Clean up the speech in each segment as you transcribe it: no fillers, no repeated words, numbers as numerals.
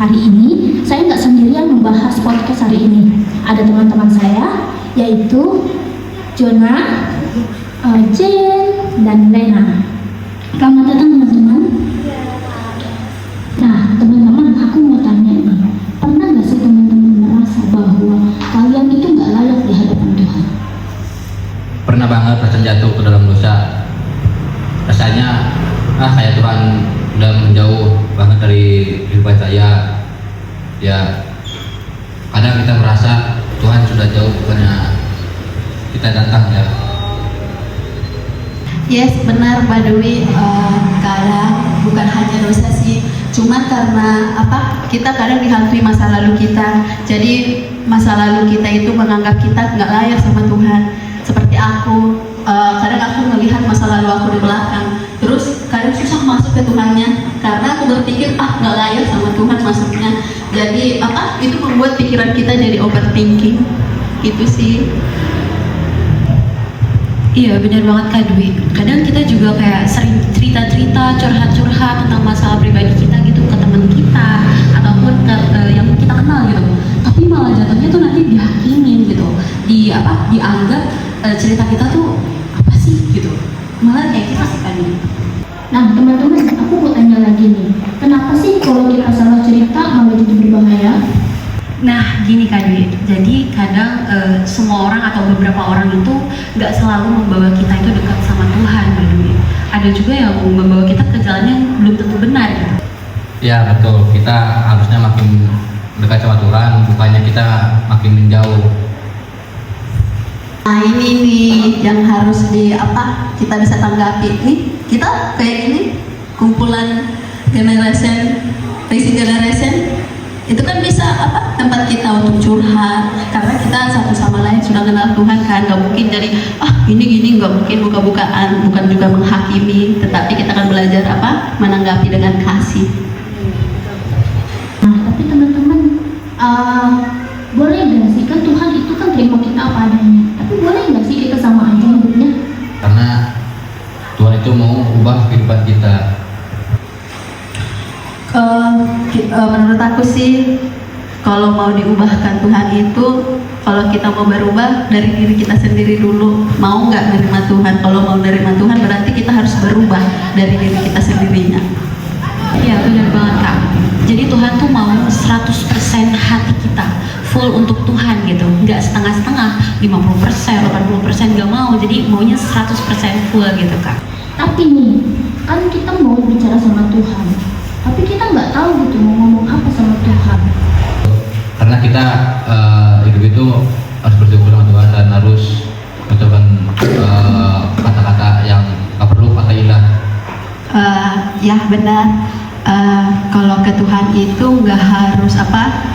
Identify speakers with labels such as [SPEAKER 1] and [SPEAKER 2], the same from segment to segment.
[SPEAKER 1] hari ini saya nggak sendirian membahas podcast hari ini. Ada teman-teman saya, yaitu Jona, Jen, dan Lena. Selamat datang teman-teman. Nah teman-teman, aku mau tanya nih, pernah nggak sih teman-teman merasa bahwa kalian itu nggak layak di hadapan Tuhan?
[SPEAKER 2] Pernah banget rasanya jatuh ke dalam dosa. Rasanya kayak Tuhan udah menjauh banget dari kehidupan saya. Ya kadang kita merasa Tuhan sudah jauh, bukannya kita datang ya.
[SPEAKER 3] Yes, benar Mbak Dewi. Kadang bukan hanya dosa sih, cuma karena kita kadang dihantui masa lalu kita. Jadi masa lalu kita itu menganggap kita nggak layak sama Tuhan. Seperti aku, kadang aku melihat masa lalu aku di belakang, terus kadang susah masuk ke Tuhannya karena aku berpikir nggak layak sama Tuhan masuknya. Jadi itu membuat pikiran kita jadi overthinking. Itu sih.
[SPEAKER 4] Iya benar banget Kak Dwi. Kadang kita juga kayak sering cerita-cerita, curhat-curhat tentang masalah pribadi kita gitu ke teman kita ataupun ke yang kita kenal gitu. Tapi malah jatuhnya tuh nanti dihakimin gitu, dianggap cerita kita tuh apa sih gitu. Malah kayak kita sih Kak Dwi.
[SPEAKER 1] Nah teman-teman, aku mau tanya lagi nih, kenapa sih kalau kita salah cerita malah jadi berbahaya?
[SPEAKER 4] Nah gini Kak Dwi, jadi kadang semua orang atau beberapa orang itu nggak selalu membawa kita itu dekat sama Tuhan Kak Dwi. Ada juga yang membawa kita ke jalan yang belum tentu benar gitu.
[SPEAKER 2] Ya betul, kita harusnya makin dekat sama Tuhan, bukannya kita makin menjauh.
[SPEAKER 3] Nah ini nih yang harus kita bisa tanggapi nih. Kita kayak gini, kumpulan rising generation, itu kan bisa tempat kita untuk curhat karena kita satu sama lain sudah kenal Tuhan kan. Gak mungkin jadi gini gak mungkin buka-bukaan, bukan juga menghakimi, tetapi kita akan belajar menanggapi dengan kasih.
[SPEAKER 1] Nah tapi teman-teman, boleh nggak sih, kan Tuhan itu kan terima kita apa adanya, tapi boleh nggak sih kita sama aja hidupnya?
[SPEAKER 2] Karena Tuhan itu mau ubah kehidupan kita.
[SPEAKER 3] Menurut aku sih, kalau mau diubahkan Tuhan itu, kalau kita mau berubah dari diri kita sendiri dulu. Mau nggak menerima Tuhan? Kalau mau menerima Tuhan berarti kita harus berubah dari diri kita sendirinya.
[SPEAKER 4] Iya benar banget Kak. Jadi Tuhan tuh mau 100% hati kita full untuk Tuhan gitu, nggak setengah-setengah, 50%, 80% nggak mau. Jadi maunya 100% full gitu Kak.
[SPEAKER 1] Tapi nih, kan kita mau bicara sama Tuhan, tapi kita nggak tahu gitu mau ngomong apa sama Tuhan.
[SPEAKER 2] Karena kita hidup itu harus bersyukur sama Tuhan dan harus mengucapkan kata-kata yang gak perlu kata indah.
[SPEAKER 3] Ya benar. Kalau ke Tuhan itu nggak harus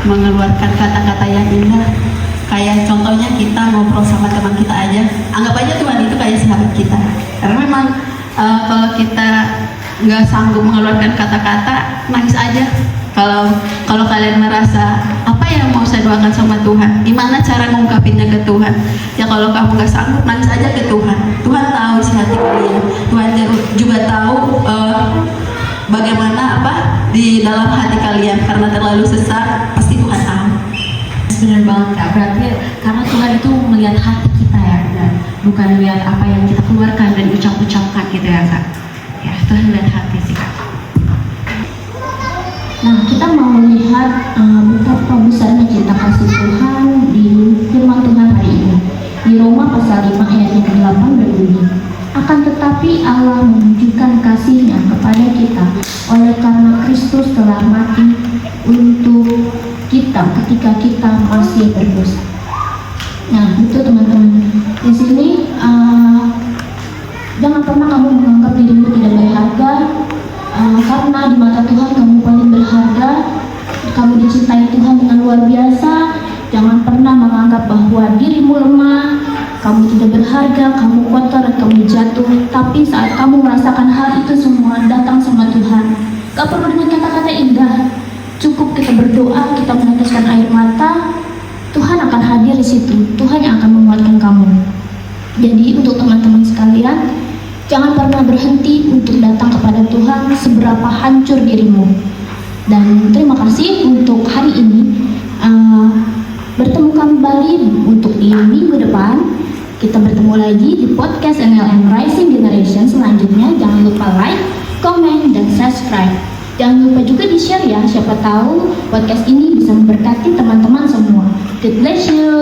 [SPEAKER 3] mengeluarkan kata-kata yang indah. Kayak contohnya kita ngobrol sama teman kita aja, anggap aja Tuhan itu kayak sahabat kita. Karena memang kalau kita nggak sanggup mengeluarkan kata-kata, nangis aja. Kalau kalian merasa apa yang mau saya doakan sama Tuhan, gimana cara mengungkapinnya ke Tuhan? Ya kalau kamu nggak sanggup, nangis aja ke Tuhan. Tuhan tahu isi hati kalian. Tuhan juga tahu bagaimana di dalam hati kalian. Karena terlalu sesat, pasti Tuhan tahu.
[SPEAKER 4] Benar banget Kak. Berarti karena Tuhan itu melihat hati kita ya, bukan melihat apa yang kita keluarkan dan ucapkan gitu ya Kak. Ya Tuhan melihat hati sih Kak.
[SPEAKER 1] Nah, kita mau melihat betapa besarnya cinta kasih Tuhan di firman Tuhan hari ini. Di Roma pasal 5 ayat yang ke-8 berbunyi, akan tetapi Allah menunjukkan kasih-Nya kepada kita oleh karena Kristus telah mati untuk kita ketika kita masih berdosa. Nah, itu teman-teman. Di sini jangan pernah kamu menganggap dirimu tidak berharga. Karena di mata Tuhan kamu paling berharga, kamu dicintai Tuhan dengan luar biasa. Jangan pernah menganggap bahwa dirimu lemah, kamu tidak berharga, kamu kotor, kamu jatuh. Tapi saat kamu merasakan hal itu semua datang sama Tuhan, gak perlu dengan kata-kata indah, cukup kita berdoa, kita meneteskan air mata, Tuhan akan hadir di situ. Tuhan yang akan menguatkan kamu. Jadi untuk teman-teman sekalian, jangan pernah berhenti untuk datang kepada Tuhan seberapa hancur dirimu. Dan terima kasih untuk hari ini. Bertemu kembali untuk di minggu depan. Kita bertemu lagi di podcast MLM Rising Generation selanjutnya. Jangan lupa like, comment, dan subscribe. Jangan lupa juga di-share ya. Siapa tahu podcast ini bisa memberkati teman-teman semua. God bless you.